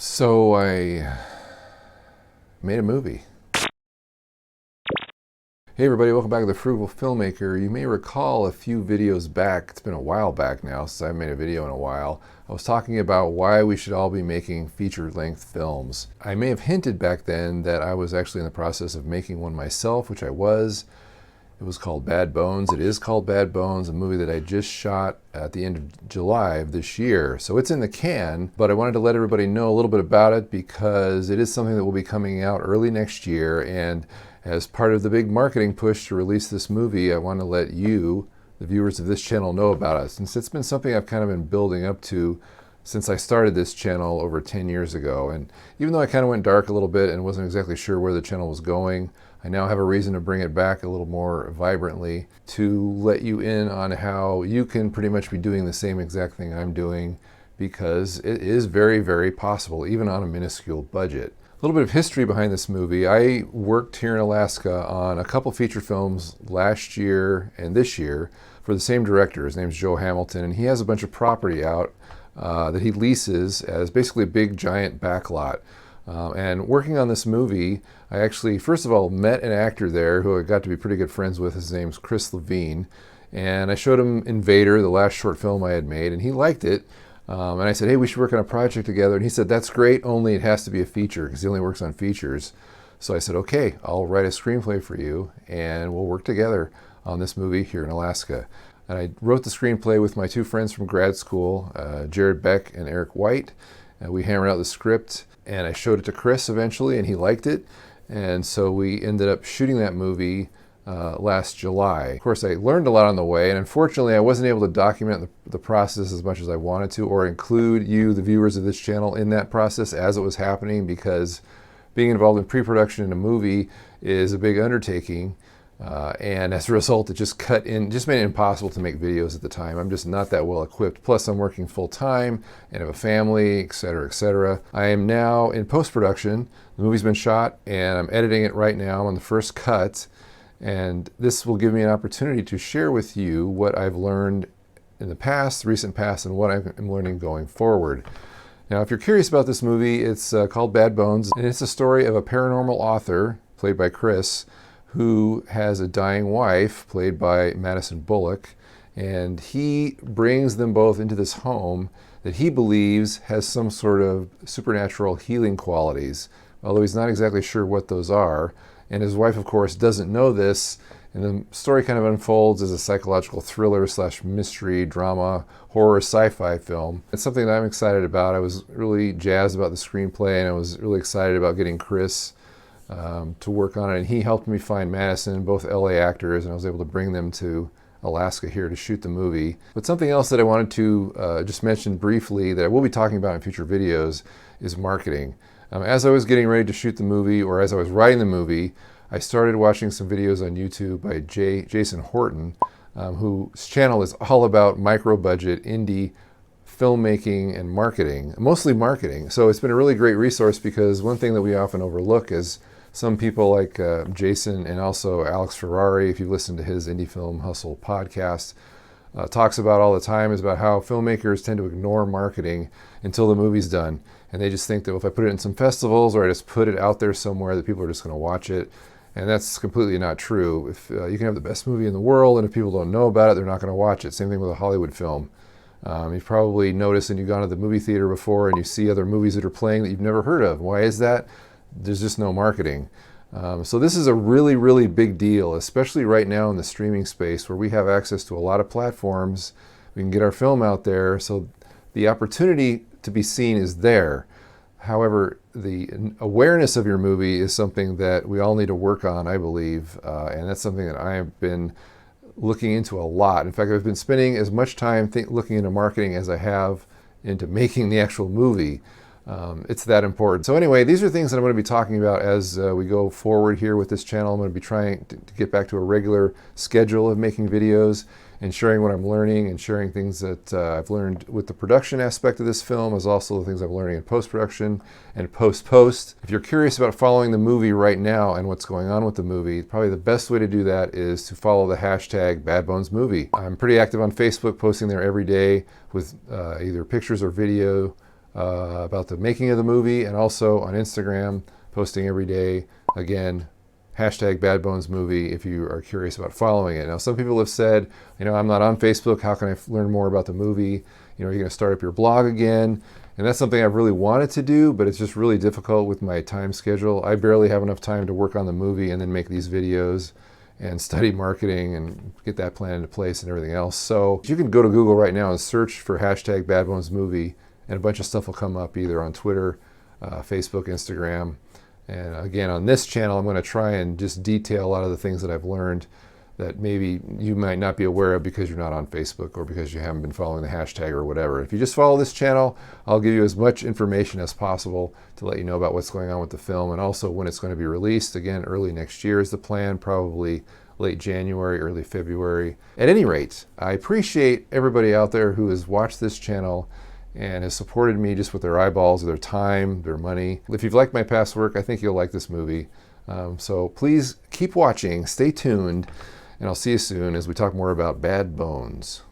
So I made a movie. Hey everybody, welcome back to the Frugal Filmmaker. You may recall a few videos back, it's been a while back now since I made a video in a while, I was talking about why we should all be making feature-length films. I may have hinted back then that I was actually in the process of making one myself, which I was. It was called Bad Bones. It is called Bad Bones, a movie that I just shot at the end of July of this year. So it's in the can, but I wanted to let everybody know a little bit about it because it is something that will be coming out early next year. And as part of the big marketing push to release this movie, I want to let you, the viewers of this channel, know about it. Since it's been something I've kind of been building up to since I started this channel over 10 years ago. And even though I kind of went dark a little bit and wasn't exactly sure where the channel was going, I now have a reason to bring it back a little more vibrantly to let you in on how you can pretty much be doing the same exact thing I'm doing, because it is very, very possible, even on a minuscule budget. A little bit of history behind this movie. I worked here in Alaska on a couple feature films last year and this year for the same director. His name's Joe Hamilton, and he has a bunch of property out that he leases as basically a big giant backlot. And working on this movie, I actually, first of all, met an actor there who I got to be pretty good friends with. His name's Chris Levine. And I showed him Invader, the last short film I had made, and he liked it. And I said, hey, we should work on a project together. And he said, that's great, only it has to be a feature, because he only works on features. So I said, okay, I'll write a screenplay for you, and we'll work together on this movie here in Alaska. And I wrote the screenplay with my two friends from grad school, Jared Beck and Eric White. We hammered out the script, and I showed it to Chris eventually, and he liked it. And so we ended up shooting that movie last July. Of course, I learned a lot on the way, and unfortunately I wasn't able to document the process as much as I wanted to, or include you, the viewers of this channel, in that process as it was happening, because being involved in pre-production in a movie is a big undertaking. And as a result, it just made it impossible to make videos at the time. I'm just not that well equipped. Plus, I'm working full time and have a family, etc., etc. I am now in post-production. The movie's been shot, and I'm editing it right now. I'm on the first cut, and this will give me an opportunity to share with you what I've learned in the past, recent past, and what I'm learning going forward. Now, if you're curious about this movie, it's called Bad Bones, and it's a story of a paranormal author, played by Chris, who has a dying wife, played by Madison Bullock, and he brings them both into this home that he believes has some sort of supernatural healing qualities, although he's not exactly sure what those are. And his wife, of course, doesn't know this, and the story kind of unfolds as a psychological thriller / mystery, drama, horror, sci-fi film. It's something that I'm excited about. I was really jazzed about the screenplay, and I was really excited about getting Chris to work on it, and he helped me find Madison, both LA actors, and I was able to bring them to Alaska here to shoot the movie. But something else that I wanted to just mention briefly that I will be talking about in future videos is marketing. As I was getting ready to shoot the movie, or as I was writing the movie, I started watching some videos on YouTube by Jason Horton, whose channel is all about micro-budget indie filmmaking and marketing, mostly marketing. So it's been a really great resource, because one thing that we often overlook is some people like Jason, and also Alex Ferrari, if you listen to his Indie Film Hustle podcast, talks about all the time, is about how filmmakers tend to ignore marketing until the movie's done. And they just think that if I put it in some festivals, or I just put it out there somewhere, that people are just going to watch it. And that's completely not true. If you can have the best movie in the world, and if people don't know about it, they're not going to watch it. Same thing with a Hollywood film. You've probably noticed, and you've gone to the movie theater before, and you see other movies that are playing that you've never heard of. Why is that? There's just no marketing. So this is a really, really big deal, especially right now in the streaming space, where we have access to a lot of platforms. We can get our film out there, so the opportunity to be seen is there. However, the awareness of your movie is something that we all need to work on, I believe, and that's something that I have been looking into a lot. In fact, I've been spending as much time looking into marketing as I have into making the actual movie. It's that important. So anyway, these are things that I'm going to be talking about as we go forward here with this channel. I'm going to be trying to get back to a regular schedule of making videos and sharing what I'm learning, and sharing things that I've learned with the production aspect of this film, as also the things I'm learning in post-production and post-post. If you're curious about following the movie right now and what's going on with the movie, probably the best way to do that is to follow the hashtag BadBonesMovie. I'm pretty active on Facebook, posting there every day with either pictures or video about the making of the movie, and also on Instagram, posting every day. Again, hashtag Bad Bones Movie if you are curious about following it. Now, some people have said, I'm not on Facebook. How can I learn more about the movie? Are you going to start up your blog again? And that's something I've really wanted to do, but it's just really difficult with my time schedule. I barely have enough time to work on the movie and then make these videos and study marketing and get that plan into place and everything else. So you can go to Google right now and search for hashtag Bad Bones Movie, and a bunch of stuff will come up either on Twitter, Facebook, Instagram. And again, on this channel, I'm going to try and just detail a lot of the things that I've learned that maybe you might not be aware of because you're not on Facebook or because you haven't been following the hashtag or whatever. If you just follow this channel, I'll give you as much information as possible to let you know about what's going on with the film and also when it's going to be released. Again, early next year is the plan, probably late January, early February. At any rate, I appreciate everybody out there who has watched this channel and has supported me just with their eyeballs, their time, their money. If you've liked my past work, I think you'll like this movie. So please keep watching, stay tuned, and I'll see you soon as we talk more about Bad Bones.